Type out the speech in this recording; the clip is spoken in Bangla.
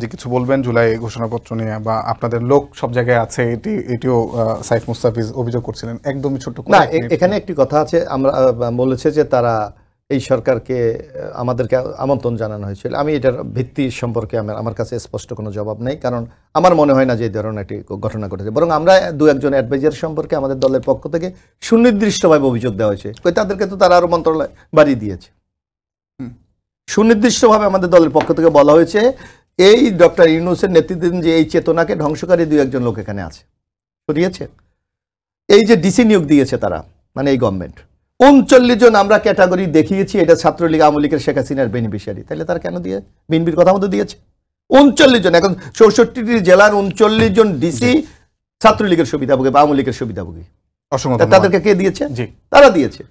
যে কিছু বলবেন জুলাই ঘোষণাপত্র নিয়ে, বা আপনাদের লোক সব জায়গায় আছে, এটিও সাইফ মুস্তাফিজ অভিযোগ করছিলেন, একদমই ছোট্ট করে। না, এখানে একটি কথা আছে, আমরা বলেছে যে তারা এই সরকারকে আমাদেরকে আমন্ত্রণ জানানো হয়েছিল। আমি এটার ভিত্তি সম্পর্কে আমার কাছে স্পষ্ট কোনো জবাব নেই, কারণ আমার মনে হয় না যে এই ধরনের একটি ঘটনা ঘটেছে। বরং আমরা দু একজন অ্যাডভাইজার সম্পর্কে আমাদের দলের পক্ষ থেকে সুনির্দিষ্টভাবে অভিযোগ দেওয়া হয়েছে, তাদেরকে তো তারা আরো মন্ত্রণালয় বাড়িয়ে দিয়েছে। সুনির্দিষ্টভাবে আমাদের দলের পক্ষ থেকে বলা হয়েছে এই ডক্টর ইউনূসের নেতৃত্বাধীন যে এই চেতনাকে ধ্বংসকারী দু একজন লোক এখানে আছে, সরিয়েছে। এই যে ডিসি নিয়োগ দিয়েছে তারা, মানে এই গভর্নমেন্ট 39 জন আমরা ক্যাটাগরি দেখিয়েছি, এটা ছাত্রলীগ আওয়ামী লীগের শেখ হাসিনার বেনিফিশিয়ারি, তাহলে তারা কেন দিয়ে বিএনপির কথা মতো দিয়েছে? 39 জন, এখন 64টি জেলার 39 জন ডিসি ছাত্রলীগের সুবিধাভোগী বা আওয়ামী লীগের সুবিধাভোগী। অসংখ্য তাদেরকে কে দিয়েছে? জি, তারা দিয়েছে।